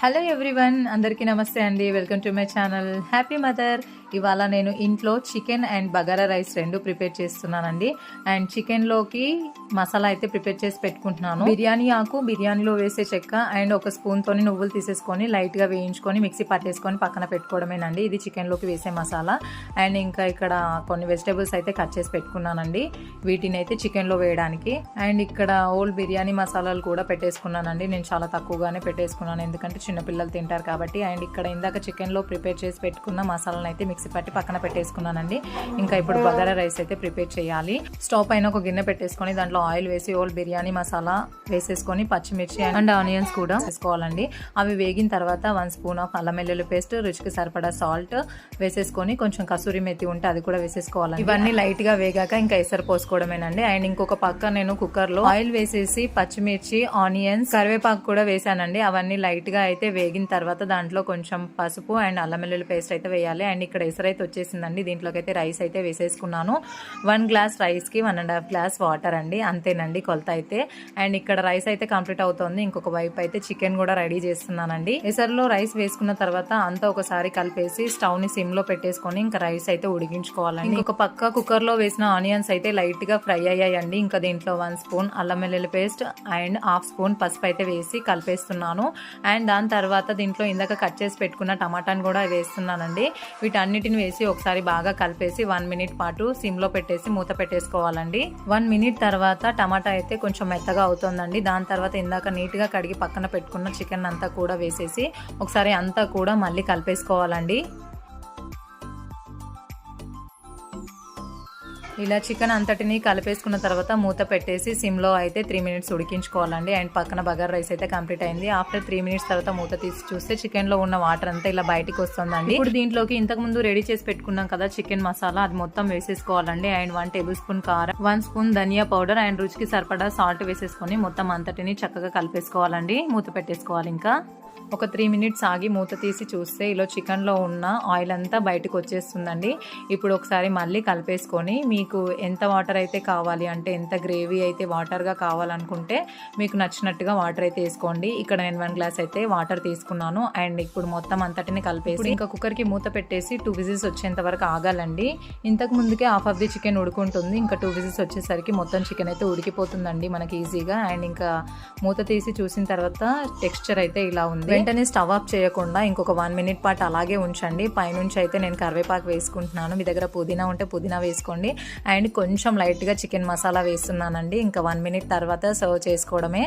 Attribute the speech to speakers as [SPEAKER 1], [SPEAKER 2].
[SPEAKER 1] Hello everyone, అందరికీ నమస్తే అండి. Welcome to my channel happy mother. ఇవాళ నేను ఇంట్లో చికెన్ అండ్ బగారా రైస్ రెండు ప్రిపేర్ చేస్తున్నానండి. అండ్ చికెన్లోకి మసాలా అయితే ప్రిపేర్ చేసి పెట్టుకుంటున్నాను. బిర్యానీ ఆకు, బిర్యానీలో వేసే చెక్క అండ్ ఒక స్పూన్తోని నువ్వులు తీసేసుకొని లైట్గా వేయించుకొని మిక్సీ పట్టేసుకొని పక్కన పెట్టుకోవడమేనండి. ఇది చికెన్లోకి వేసే మసాలా. అండ్ ఇంకా ఇక్కడ కొన్ని వెజిటేబుల్స్ అయితే కట్ చేసి పెట్టుకున్నానండి, వీటిని అయితే చికెన్లో వేయడానికి. అండ్ ఇక్కడ ఓల్ బిర్యానీ మసాలాలు కూడా పెట్టేసుకున్నానండి. నేను చాలా తక్కువగానే పెట్టేసుకున్నాను, ఎందుకంటే చిన్నపిల్లలు తింటారు కాబట్టి. అండ్ ఇక్కడ ఇందాక చికెన్లో ప్రిపేర్ చేసి పెట్టుకున్న మసాలాను అయితే మిక్సీ పట్టి పక్కన పెట్టేసుకున్నానండి. ఇంకా ఇప్పుడు బగారా రైస్ అయితే ప్రిపేర్ చేయాలి. స్టవ్ పైన ఒక గిన్నె పెట్టేసుకొని దాంట్లో ఆయిల్ వేసి ఓల్ బిర్యానీ మసాలా వేసేసుకొని పచ్చిమిర్చి అండ్ ఆనియన్స్ కూడా వేసుకోవాలండి. అవి వేగిన తర్వాత 1 స్పూన్ ఆఫ్ అల్లం వెల్లుల్లి పేస్ట్, రుచికి సరిపడా సాల్ట్ వేసేసుకొని కొంచెం కసూరి మెతి ఉంటే అది కూడా వేసేసుకోవాలండి. ఇవన్నీ లైట్ గా వేగాక ఇంకా ఎసరు పోసుకోవడమేనండి. అండ్ ఇంకొక పక్క నేను కుక్కర్ లో ఆయిల్ వేసేసి పచ్చిమిర్చి, ఆనియన్స్, కరివేపాకు కూడా వేసానండి. అవన్నీ లైట్ గా అయితే వేగిన తర్వాత దాంట్లో కొంచెం పసుపు అండ్ అల్లం వెల్లుల్లి పేస్ట్ అయితే వేయాలి. అండ్ ఇక్కడ ఎసరు అయితే వచ్చేసిందండి. దీంట్లోకి అయితే రైస్ అయితే వేసేసుకున్నాను. 1 గ్లాస్ రైస్ కి 1.5 గ్లాస్ వాటర్ అండి, అంతేనండి కొలత అయితే. అండ్ ఇక్కడ రైస్ అయితే కంప్లీట్ అవుతుంది. ఇంకొక వైపు అయితే చికెన్ కూడా రెడీ చేస్తున్నానండి. ఎసరులో రైస్ వేసుకున్న తర్వాత అంతా ఒకసారి కలిపేసి స్టవ్ ని సిమ్ లో పెట్టేసుకొని ఇంకా రైస్ అయితే ఉడికించుకోవాలండి. ఇంకొక పక్క కుక్కర్ లో వేసిన ఆనియన్స్ అయితే లైట్ గా ఫ్రై అయ్యాయండి. ఇంకా దీంట్లో 1 స్పూన్ అల్లం వెల్లుల్లి పేస్ట్ అండ్ 1/2 స్పూన్ పసుపు అయితే వేసి కలిపేస్తున్నాను. అండ్ దాని తర్వాత దీంట్లో ఇందాక కట్ చేసి పెట్టుకున్న టమాటాని కూడా వేస్తున్నానండి. వీటన్నిటిని వేసి ఒకసారి బాగా కలిపేసి 1 మినిట్ పాటు సిమ్ లో పెట్టేసి మూత పెట్టేసుకోవాలండి. 1 మినిట్ తర్వాత టమాటా అయితే కొంచెం మెత్తగా అవుతుందండి. దాని తర్వాత ఇందాక నీట్ గా కడిగి పక్కన పెట్టుకున్న చికెన్ అంతా కూడా వేసేసి ఒకసారి అంతా కూడా మళ్ళీ కలిపేసుకోవాలండి. ఇలా చికెన్ అంతటిని కలిపేసుకున్న తర్వాత మూత పెట్టేసి సిమ్ లో అయితే 3 మినిట్స్ ఉడికించుకోవాలండి. అండ్ పక్కన బగారా రైస్ అయితే కంప్లీట్ అయింది. ఆఫ్టర్ 3 మినిట్స్ తర్వాత మూత తీసి చూస్తే చికెన్ లో ఉన్న వాటర్ అంతా ఇలా బయటికి వస్తుందండి. ఇప్పుడు దీంట్లోకి ఇంతకు ముందు రెడీ చేసి పెట్టుకున్నాం కదా చికెన్ మసాలా, అది మొత్తం వేసేసుకోవాలండి. అండ్ 1 టేబుల్ స్పూన్ కారం, 1 స్పూన్ ధనియా పౌడర్ అండ్ రుచికి సరిపడా సాల్ట్ వేసేసుకొని మొత్తం అంతటిని చక్కగా కలిపేసుకోవాలండి. మూత పెట్టేసుకోవాలి. ఇంకా ఒక 3 మినిట్స్ ఆగి మూత తీసి చూస్తే ఇలా చికెన్లో ఉన్న ఆయిల్ అంతా బయటకు వచ్చేస్తుందండి. ఇప్పుడు ఒకసారి మళ్ళీ కలిపేసుకొని మీకు ఎంత వాటర్ అయితే కావాలి అంటే ఎంత గ్రేవీ అయితే వాటర్గా కావాలనుకుంటే మీకు నచ్చినట్టుగా వాటర్ అయితే వేసుకోండి. ఇక్కడ నేను 1 గ్లాస్ అయితే వాటర్ తీసుకున్నాను. అండ్ ఇప్పుడు మొత్తం అంతటిని కలిపేసి ఇంకా కుక్కర్కి మూత పెట్టేసి 2 విజిల్స్ వచ్చేంత వరకు ఆగాలండి. ఇంతకు ముందుకే హాఫ్ ఆఫ్ ది చికెన్ ఉడుకుంటుంది. ఇంకా 2 విజిల్స్ వచ్చేసరికి మొత్తం చికెన్ అయితే ఉడికిపోతుందండి మనకి ఈజీగా. అండ్ ఇంకా మూత తీసి చూసిన తర్వాత టెక్స్చర్ అయితే ఇలా ఉంది. వెంటనే స్టవ్ ఆఫ్ చేయకుండా ఇంకొక 1 మినిట్ పాటు అలాగే ఉంచండి. పైనుంచి అయితే నేను కరివేపాకు వేసుకుంటున్నాను. మీ దగ్గర పుదీనా ఉంటే పుదీనా వేసుకోండి. అండ్ కొంచెం లైట్గా చికెన్ మసాలా వేస్తున్నానండి. ఇంకా 1 మినిట్ తర్వాత సర్వ్ చేసుకోవడమే.